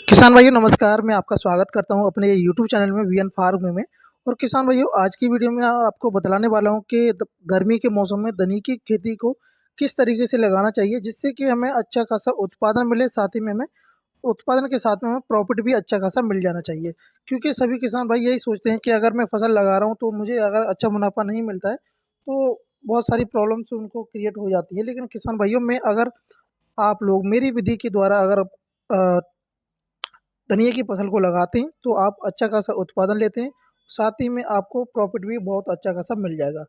किसान भाइयों नमस्कार, मैं आपका स्वागत करता हूँ अपने यूट्यूब चैनल में वीएन फार्म में। और किसान भाइयों आज की वीडियो में आपको बतलाने वाला हूँ कि गर्मी के मौसम में धनिया की खेती को किस तरीके से लगाना चाहिए जिससे कि हमें अच्छा खासा उत्पादन मिले, साथ ही में हमें उत्पादन के साथ में हमें प्रॉफिट भी अच्छा खासा मिल जाना चाहिए। क्योंकि सभी किसान भाई यही सोचते हैं कि अगर मैं फसल लगा रहा हूँ तो मुझे अगर अच्छा मुनाफा नहीं मिलता है तो बहुत सारी प्रॉब्लम्स उनको क्रिएट हो जाती है। लेकिन किसान भाइयों में अगर आप लोग मेरी विधि के द्वारा अगर धनिया की फसल को लगाते हैं तो आप अच्छा खासा उत्पादन लेते हैं, साथ ही में आपको प्रॉफिट भी बहुत अच्छा खासा मिल जाएगा।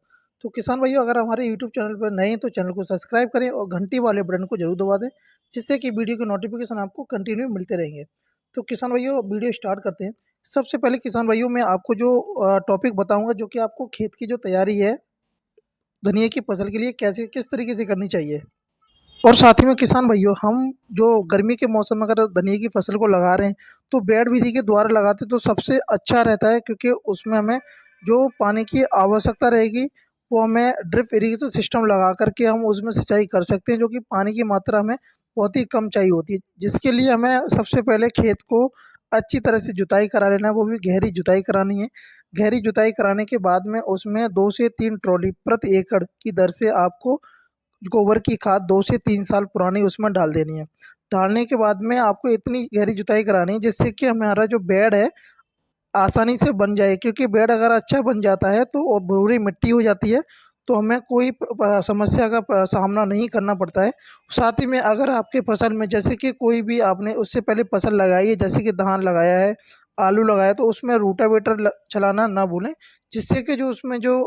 तो किसान भाइयों अगर हमारे यूट्यूब चैनल पर नए हैं तो चैनल को सब्सक्राइब करें और घंटी वाले बटन को जरूर दबा दें, जिससे कि वीडियो के नोटिफिकेशन आपको कंटिन्यू मिलते रहेंगे। तो किसान भाइयों वीडियो स्टार्ट करते हैं। सबसे पहले किसान भाइयों मैं आपको जो टॉपिक बताऊंगा जो कि आपको खेत की जो तैयारी है धनिया की फसल के लिए कैसे किस तरीके से करनी चाहिए। और साथ ही में किसान भाइयों हम जो गर्मी के मौसम में अगर धनिया की फसल को लगा रहे हैं तो बेड विधि के द्वारा लगाते हैं तो सबसे अच्छा रहता है, क्योंकि उसमें हमें जो पानी की आवश्यकता रहेगी वो हमें ड्रिप इरिगेशन सिस्टम लगा करके हम उसमें सिंचाई कर सकते हैं, जो कि पानी की मात्रा हमें बहुत ही कम चाहिए होती है। जिसके लिए हमें सबसे पहले खेत को अच्छी तरह से जुताई करा लेना है, वो भी गहरी जुताई करानी है। गहरी जुताई कराने के बाद में उसमें 2 से 3 ट्रॉली प्रति एकड़ की दर से आपको गोबर की खाद 2 से 3 साल पुरानी उसमें डाल देनी है। डालने के बाद में आपको इतनी गहरी जुताई करानी है जिससे कि हमारा जो बेड है आसानी से बन जाए, क्योंकि बेड अगर अच्छा बन जाता है तो वो भूरी मिट्टी हो जाती है तो हमें कोई समस्या का सामना नहीं करना पड़ता है। साथ ही में अगर आपके फसल में जैसे कि कोई भी आपने उससे पहले फसल लगाई है, जैसे कि धान लगाया है, आलू लगाया है, तो उसमें रूटावेटर चलाना ना भूलें, जिससे कि जो उसमें जो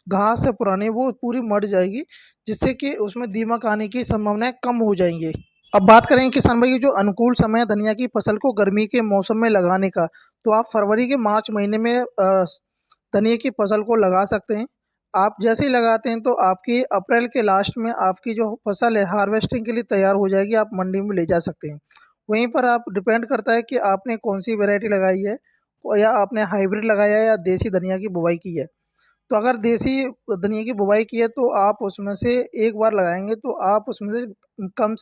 घास है पुरानी वो पूरी मर जाएगी, जिससे कि उसमें दीमक आने की संभावनाएं कम हो जाएंगी। अब बात करें किसान भाई जो अनुकूल समय है धनिया की फसल को गर्मी के मौसम में लगाने का, तो आप फरवरी के मार्च महीने में धनिया की फसल को लगा सकते हैं। आप जैसे ही लगाते हैं तो आपकी अप्रैल के लास्ट में आपकी जो फसल है हार्वेस्टिंग के लिए तैयार हो जाएगी, आप मंडी में ले जा सकते हैं। वहीं पर आप डिपेंड करता है कि आपने कौन सी वैरायटी लगाई है, या आपने हाइब्रिड लगाया है या देसी धनिया की बुवाई की है। तो अगर देसी धनिया की बुवाई की है तो आप उसमें से एक बार लगाएंगे तो आप उसमें से कम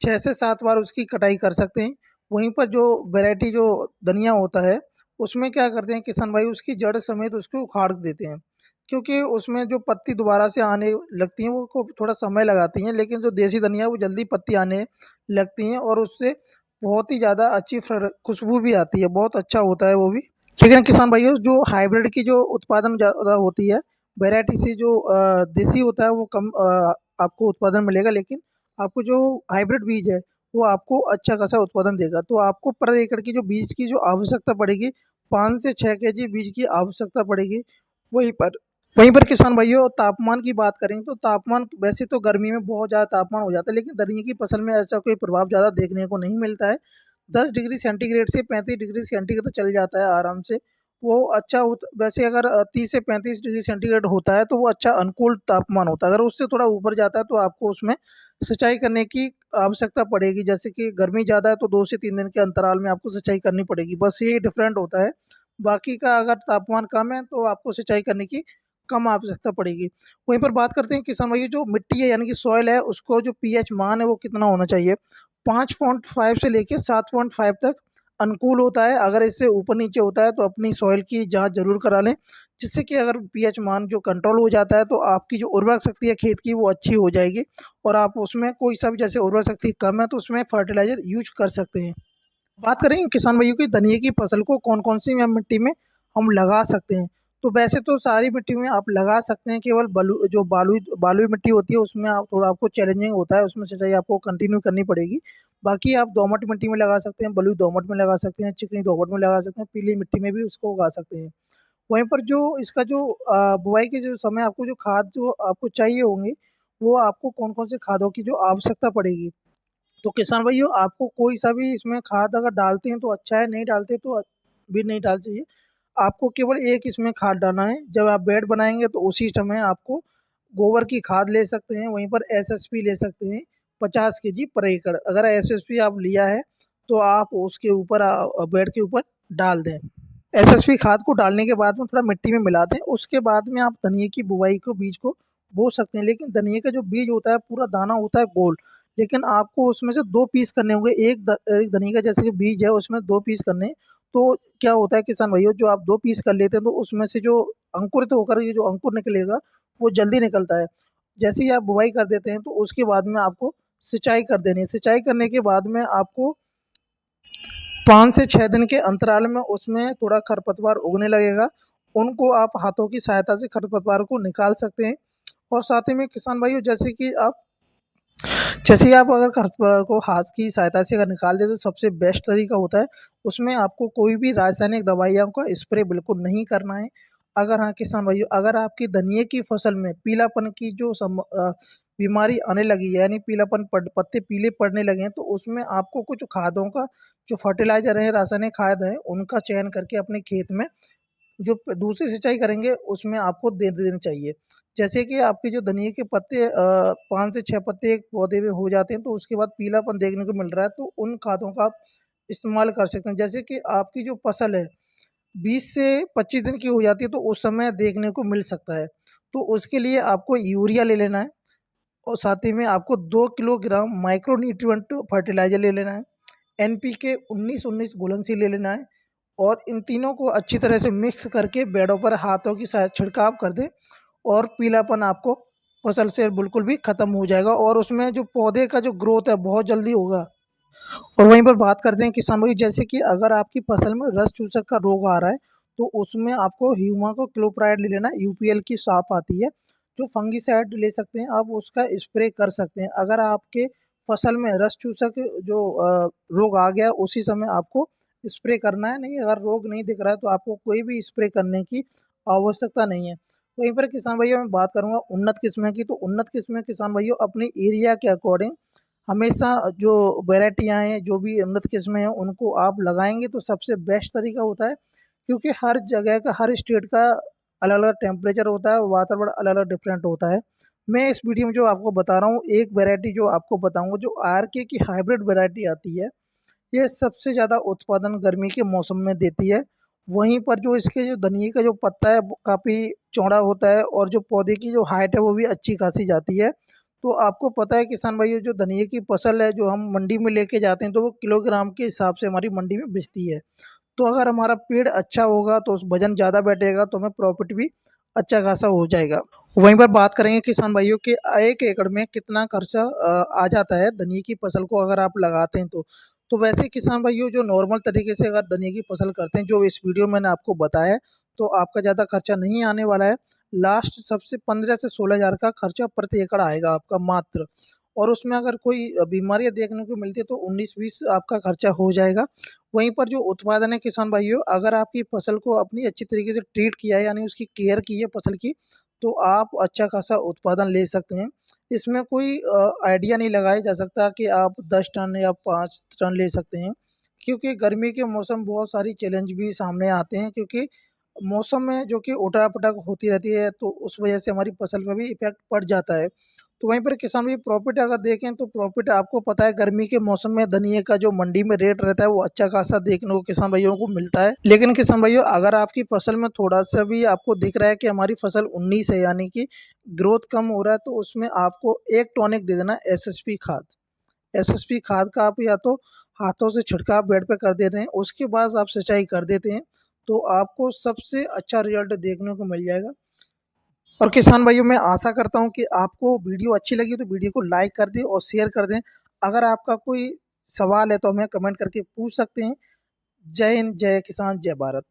6 से 7 बार उसकी कटाई कर सकते हैं। वहीं पर जो वैरायटी जो धनिया होता है उसमें क्या करते हैं किसान भाई उसकी जड़ समेत उसको उखाड़ देते हैं, क्योंकि उसमें जो पत्ती दोबारा से आने लगती हैं वो को थोड़ा समय लगाती हैं, लेकिन जो देसी धनिया है वो जल्दी पत्ती आने लगती हैं और उससे बहुत ही ज़्यादा अच्छी खुशबू भी आती है, बहुत अच्छा होता है वो भी। लेकिन किसान भाइयों जो हाइब्रिड की जो उत्पादन ज़्यादा होती है वैरायटी से, जो देसी होता है वो कम आपको उत्पादन मिलेगा, लेकिन आपको जो हाइब्रिड बीज है वो आपको अच्छा खासा उत्पादन देगा। तो आपको पर एकड़ की जो बीज की जो आवश्यकता पड़ेगी 5 से 6 केजी बीज की आवश्यकता पड़ेगी। वहीं पर वहीं पर किसान भाइयों तापमान की बात करेंगे तो तापमान वैसे तो गर्मी में बहुत ज़्यादा तापमान हो जाता है, लेकिन धनिया की फसल में ऐसा कोई प्रभाव ज़्यादा देखने को नहीं मिलता है। 10 डिग्री सेंटीग्रेड से 35 डिग्री सेंटीग्रेड तक चल जाता है आराम से। वो अच्छा वैसे अगर 30 से 35 डिग्री सेंटीग्रेड होता है तो वो अच्छा अनुकूल तापमान होता है। अगर उससे थोड़ा ऊपर जाता है तो आपको उसमें सिंचाई करने की आवश्यकता पड़ेगी, जैसे कि गर्मी ज़्यादा है तो 2 से 3 दिन के अंतराल में आपको सिंचाई करनी पड़ेगी, बस यही डिफरेंट होता है। बाकी का अगर तापमान कम है तो आपको सिंचाई करने की कम आवश्यकता पड़ेगी। वहीं पर बात करते हैं किसान भाई जो मिट्टी है यानी कि सॉइल है उसको जो पीएच मान है वो कितना होना चाहिए। 5.5 से लेके 7.5 तक अनुकूल होता है। अगर इससे ऊपर नीचे होता है तो अपनी सॉइल की जांच जरूर करा लें, जिससे कि अगर पीएच मान जो कंट्रोल हो जाता है तो आपकी जो उर्वरक शक्ति है खेत की वो अच्छी हो जाएगी, और आप उसमें कोई सा भी जैसे उर्वरक शक्ति कम है तो उसमें फर्टिलाइजर यूज कर सकते हैं। बात करें किसान भाइयों की धनिया की फसल को कौन कौन सी मिट्टी में हम लगा सकते हैं, तो वैसे तो सारी मिट्टी में आप लगा सकते हैं, केवल जो बालुई मिट्टी होती है उसमें आप थोड़ा आपको चैलेंजिंग होता है, उसमें सिंचाई आपको कंटिन्यू करनी पड़ेगी। बाकी आप दोमट मिट्टी में लगा सकते हैं, बलुई दोमट में लगा सकते हैं, चिकनी दोमट में लगा सकते हैं, पीली मिट्टी में भी उसको उगा सकते हैं। वहीं पर जो इसका जो बुआई के जो समय आपको जो खाद जो आपको चाहिए होंगे, वो आपको कौन कौन से खादों की जो आवश्यकता पड़ेगी। तो किसान भाइयों आपको कोई सा भी इसमें खाद अगर डालते हैं तो अच्छा है, नहीं डालते तो भी नहीं डाल चाहिए। आपको केवल एक इसमें खाद डालना है, जब आप बेड बनाएंगे तो उसी समय आपको गोबर की खाद ले सकते हैं, वहीं पर एसएसपी ले सकते हैं 50 केजी पर एकड़। अगर एसएसपी आप लिया है तो आप उसके ऊपर बेड के ऊपर डाल दें। एसएसपी खाद को डालने के बाद में थोड़ा मिट्टी में मिला दें, उसके बाद में आप धनिया की बुवाई को बीज को बो सकते हैं। लेकिन धनिया का जो बीज होता है पूरा दाना होता है गोल, लेकिन आपको उसमें से 2 पीस करने होंगे। एक धनिये का जैसे कि बीज है उसमें 2 पीस करने हैं। तो क्या होता है किसान भाइयों, जो आप 2 पीस कर लेते हैं तो उसमें से जो अंकुरित होकर ये जो अंकुर निकलेगा वो जल्दी निकलता है। जैसे ही आप बुवाई कर देते हैं तो उसके बाद में आपको सिंचाई कर देनी है। सिंचाई करने के बाद में आपको 5 से 6 दिन के अंतराल में उसमें थोड़ा खरपतवार उगने लगेगा। उनको आप हाथों की सहायता से खरपतवार को निकाल सकते हैं। और साथ ही में किसान भाइयों, जैसे ही आप अगर खरपतवार को हाथ की सहायता से अगर निकाल दें तो सबसे बेस्ट तरीका होता है, उसमें आपको कोई भी रासायनिक दवाइयों का स्प्रे बिल्कुल नहीं करना है। अगर हाँ किसान भाइयों, अगर आपकी धनिये की फसल में पीलापन की जो बीमारी आने लगी है, यानी पीलापन पत्ते पीले पड़ने लगे हैं, तो उसमें आपको कुछ खादों का, जो फर्टिलाइजर है, रासायनिक खाद है, उनका चयन करके अपने खेत में जो दूसरी सिंचाई करेंगे उसमें आपको दे देनी चाहिए। जैसे कि आपके जो धनिये के पत्ते 5 से 6 पत्ते एक पौधे में हो जाते हैं तो उसके बाद पीलापन देखने को मिल रहा है, तो उन खादों का आप इस्तेमाल कर सकते हैं। जैसे कि आपकी जो फसल है 20 से 25 दिन की हो जाती है तो उस समय देखने को मिल सकता है। तो उसके लिए आपको यूरिया ले लेना है और साथ ही में आपको 2 किलोग्राम माइक्रो न्यूट्रिएंट फर्टिलाइज़र ले लेना है। एनपीके 19-19 घुलनशील ले लेना है और इन तीनों को अच्छी तरह से मिक्स करके बेडों पर हाथों की सहायता छिड़काव कर दें और पीलापन आपको फसल से बिल्कुल भी ख़त्म हो जाएगा और उसमें जो पौधे का जो ग्रोथ है बहुत जल्दी होगा। और वहीं पर बात करते हैं किसान भाई, जैसे कि अगर आपकी फसल में रस चूसक का रोग आ रहा है तो उसमें आपको ह्यूमा को क्लोप्राइड ले लेना, यूपीएल की साफ आती है, जो फंगीसाइड ले सकते हैं आप, उसका स्प्रे कर सकते हैं। अगर आपके फसल में रस चूसक जो रोग आ गया उसी समय आपको स्प्रे करना है, नहीं अगर रोग नहीं दिख रहा है तो आपको कोई भी स्प्रे करने की आवश्यकता नहीं है। वहीं पर किसान भाइयों मैं बात करूंगा उन्नत किस्में की, तो उन्नत किस्में किसान भाइयों अपने एरिया के अकॉर्डिंग हमेशा जो वैरायटियाँ हैं, जो भी उन्नत किस्में हैं, उनको आप लगाएँगे तो सबसे बेस्ट तरीका होता है, क्योंकि हर जगह का, हर स्टेट का अलग-अलग टेम्परेचर होता है, वातावरण अलग-अलग डिफरेंट होता है। मैं इस वीडियो में जो आपको बता रहा हूँ, एक वैरायटी जो आपको बताऊँगा, जो आरके की हाइब्रिड वैरायटी आती है, ये सबसे ज़्यादा उत्पादन गर्मी के मौसम में देती है। वहीं पर जो इसके जो धनिये का जो पत्ता है वो काफ़ी चौड़ा होता है और जो पौधे की जो हाइट है वो भी अच्छी खासी जाती है। तो आपको पता है किसान भाइयों, जो धनिये की फसल है जो हम मंडी में लेके जाते हैं तो वो किलोग्राम के हिसाब से हमारी मंडी में बिकती है। तो अगर हमारा पेड़ अच्छा होगा तो उस वज़न ज़्यादा बैठेगा तो हमें प्रॉफ़िट भी अच्छा खासा हो जाएगा। वहीं पर बात करेंगे किसान भाइयों कि 1 एकड़ में कितना खर्चा आ जाता है धनिये की फसल को अगर आप लगाते हैं तो। तो वैसे किसान भाइयों, जो नॉर्मल तरीके से अगर धनिये की फसल करते हैं, जो इस वीडियो में मैंने आपको बताया है, तो आपका ज़्यादा खर्चा नहीं आने वाला है। लास्ट सबसे 15 से 16 हज़ार का खर्चा प्रति एकड़ आएगा आपका मात्र। और उसमें अगर कोई बीमारियाँ देखने को मिलती है तो 19-20 आपका खर्चा हो जाएगा। वहीं पर जो उत्पादन है किसान भाइयों, अगर आपकी फसल को अपनी अच्छी तरीके से ट्रीट किया है, यानी उसकी केयर की है फसल की, तो आप अच्छा खासा उत्पादन ले सकते हैं। इसमें कोई आइडिया नहीं लगाया जा सकता कि आप 10 टन या 5 टन ले सकते हैं, क्योंकि गर्मी के मौसम बहुत सारी चैलेंज भी सामने आते हैं, क्योंकि मौसम में जो कि उठा-पटक होती रहती है तो उस वजह से हमारी फसल में भी इफ़ेक्ट पड़ जाता है। तो वहीं पर किसान भी प्रॉफ़िट अगर देखें तो प्रॉफ़िट आपको पता है, गर्मी के मौसम में धनिये का जो मंडी में रेट रहता है वो अच्छा खासा देखने को किसान भाइयों को मिलता है। लेकिन किसान भाइयों, अगर आपकी फसल में थोड़ा-सा भी आपको दिख रहा है कि हमारी फसल 19 है, यानी कि ग्रोथ कम हो रहा है, तो उसमें आपको एक टॉनिक दे देना एसएसपी खाद। एसएसपी खाद का आप या तो हाथों से छिड़काव बेड पे कर देते हैं, उसके बाद आप सिंचाई कर देते हैं, तो आपको सबसे अच्छा रिजल्ट देखने को मिल जाएगा। और किसान भाइयों, मैं आशा करता हूँ कि आपको वीडियो अच्छी लगी तो वीडियो को लाइक कर दें और शेयर कर दें। अगर आपका कोई सवाल है तो हमें कमेंट करके पूछ सकते हैं। जय हिंद, जय किसान, जय भारत।